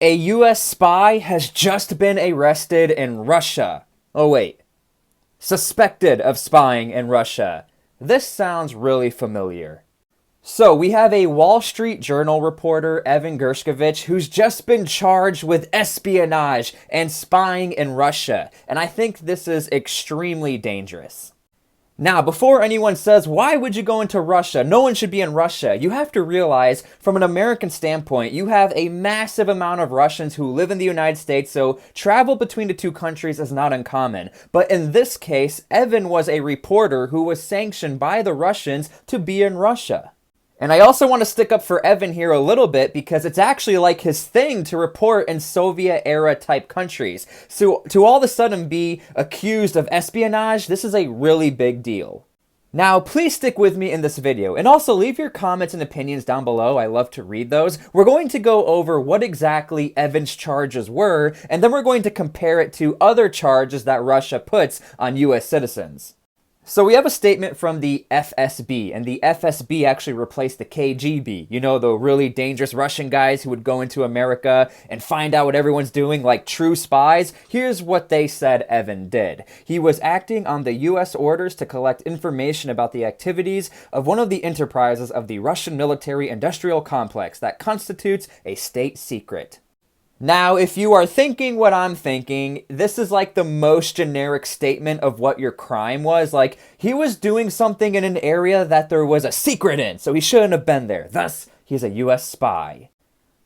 A US spy has just been arrested in Russia. Oh wait, suspected of spying in Russia. This sounds really familiar. So we have a Wall Street Journal reporter, Evan Gershkovich, who's just been charged with espionage and spying in Russia. And I think this is extremely dangerous. Now, before anyone says, why would you go into Russia? No one should be in Russia. You have to realize, from an American standpoint, you have a massive amount of Russians who live in the United States, so travel between the two countries is not uncommon. But in this case, Evan was a reporter who was sanctioned by the Russians to be in Russia. And I also want to stick up for Evan here a little bit because it's actually like his thing to report in Soviet-era type countries. So to all of a sudden be accused of espionage, this is a really big deal. Now, please stick with me in this video, and also leave your comments and opinions down below. I love to read those. We're going to go over what exactly Evan's charges were, and then we're going to compare it to other charges that Russia puts on US citizens. So we have a statement from the FSB, and the FSB actually replaced the KGB. You know, the really dangerous Russian guys who would go into America and find out what everyone's doing like true spies. Here's what they said Evan did. He was acting on the US orders to collect information about the activities of one of the enterprises of the Russian military-industrial complex that constitutes a state secret. Now, if you are thinking what I'm thinking, this is like the most generic statement of what your crime was. Like, he was doing something in an area that there was a secret in, so he shouldn't have been there. Thus, he's a US spy.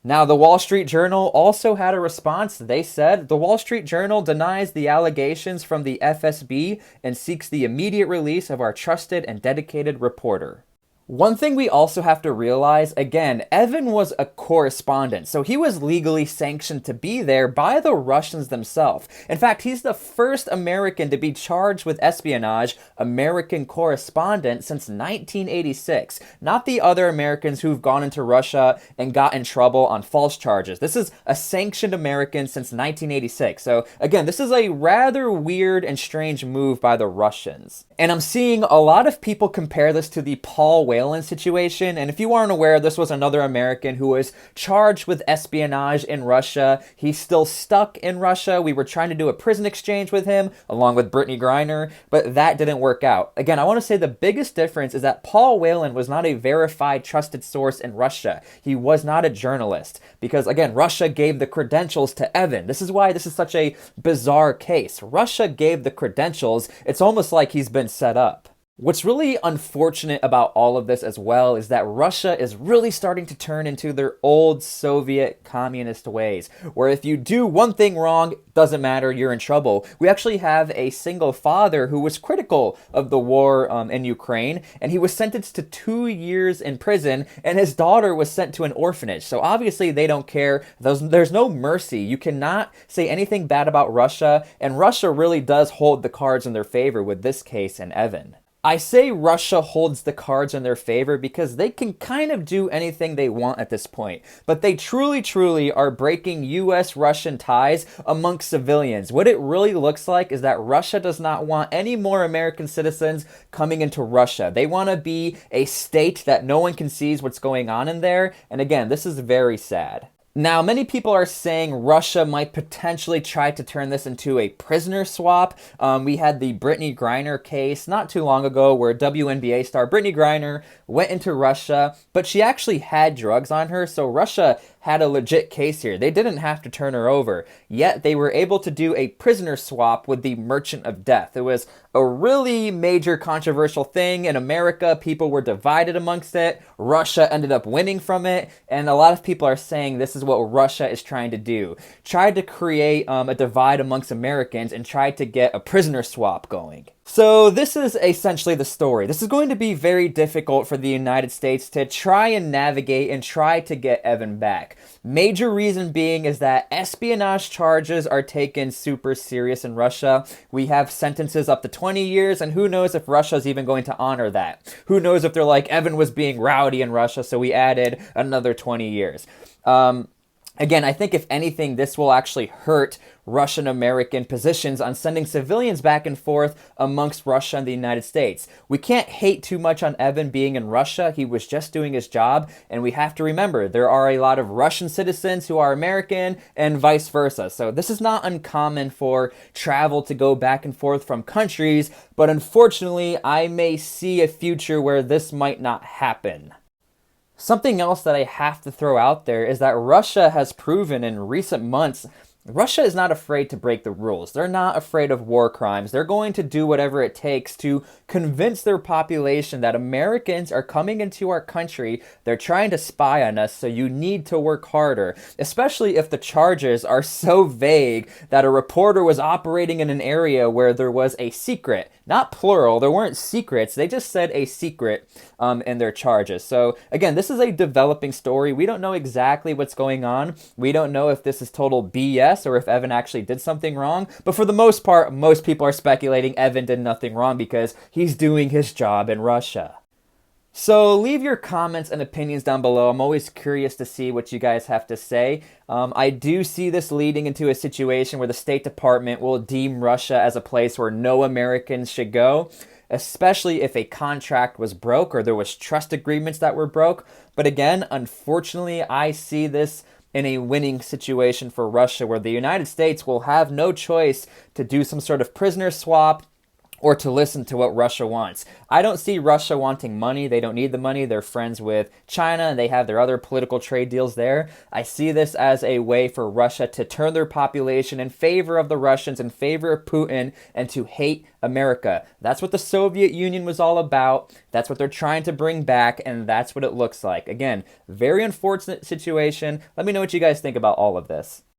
Now, the Wall Street Journal also had a response. They said, the Wall Street Journal denies the allegations from the FSB and seeks the immediate release of our trusted and dedicated reporter. One thing we also have to realize, again, Evan was a correspondent, so he was legally sanctioned to be there by the Russians themselves. In fact, he's the first American to be charged with espionage, American correspondent, since 1986. Not the other Americans who've gone into Russia and got in trouble on false charges. This is a sanctioned American since 1986. So again, this is a rather weird and strange move by the Russians. And I'm seeing a lot of people compare this to the Paul Whelan situation, and if you aren't aware, this was another American who was charged with espionage in Russia. He's still stuck in Russia. We were trying to do a prison exchange with him, along with Brittany Griner, but that didn't work out. Again, I want to say the biggest difference is that Paul Whelan was not a verified, trusted source in Russia. He was not a journalist, because again, Russia gave the credentials to Evan. This is why this is such a bizarre case. Russia gave the credentials. It's almost like he's been set up. What's really unfortunate about all of this as well is that Russia is really starting to turn into their old Soviet communist ways, where if you do one thing wrong, doesn't matter, you're in trouble. We actually have a single father who was critical of the war in Ukraine, and he was sentenced to 2 years in prison, and his daughter was sent to an orphanage. So obviously they don't care. There's no mercy. You cannot say anything bad about Russia, and Russia really does hold the cards in their favor with this case and Evan. I say Russia holds the cards in their favor because they can kind of do anything they want at this point. But they truly are breaking US-Russian ties amongst civilians. What it really looks like is that Russia does not want any more American citizens coming into Russia. They want to be a state that no one can see what's going on in there. And again, this is very sad. Now, many people are saying Russia might potentially try to turn this into a prisoner swap. We had the Brittany Griner case not too long ago where WNBA star Brittany Griner went into Russia, but she actually had drugs on her, so Russia had a legit case here. They didn't have to turn her over, yet they were able to do a prisoner swap with the Merchant of Death. It was a really major controversial thing in America. People were divided amongst it. Russia ended up winning from it, and a lot of people are saying this is what Russia is trying to do. Tried to create a divide amongst Americans and tried to get a prisoner swap going. So this is essentially the story. This is going to be very difficult for the United States to try and navigate and try to get Evan back. Major reason being is that espionage charges are taken super serious in Russia. We have sentences up to 20 years, and who knows if Russia's even going to honor that. Who knows if they're like, Evan was being rowdy in Russia, so we added another 20 years. Again, I think if anything, this will actually hurt Russian American positions on sending civilians back and forth amongst Russia and the United States. We can't hate too much on Evan being in Russia. He was just doing his job, and we have to remember there are a lot of Russian citizens who are American and vice versa. So this is not uncommon for travel to go back and forth from countries, but unfortunately, I may see a future where this might not happen. Something else that I have to throw out there is that Russia has proven in recent months Russia is not afraid to break the rules. They're not afraid of war crimes. They're going to do whatever it takes to convince their population that Americans are coming into our country. They're trying to spy on us, so you need to work harder, especially if the charges are so vague that a reporter was operating in an area where there was a secret. Not plural, there weren't secrets. They just said a secret in their charges. So again, this is a developing story. We don't know exactly what's going on. We don't know if this is total BS or if Evan actually did something wrong. But for the most part, most people are speculating Evan did nothing wrong because he's doing his job in Russia. So leave your comments and opinions down below. I'm always curious to see what you guys have to say. I do see this leading into a situation where the State Department will deem Russia as a place where no Americans should go, especially if a contract was broke or there was trust agreements that were broke. But again, unfortunately, I see this in a winning situation for Russia, where the United States will have no choice to do some sort of prisoner swap or to listen to what Russia wants. I don't see Russia wanting money. They don't need the money. They're friends with China, and they have their other political trade deals there. I see this as a way for Russia to turn their population in favor of the Russians, in favor of Putin, and to hate America. That's what the Soviet Union was all about. That's what they're trying to bring back, and that's what it looks like. Again, very unfortunate situation. Let me know what you guys think about all of this.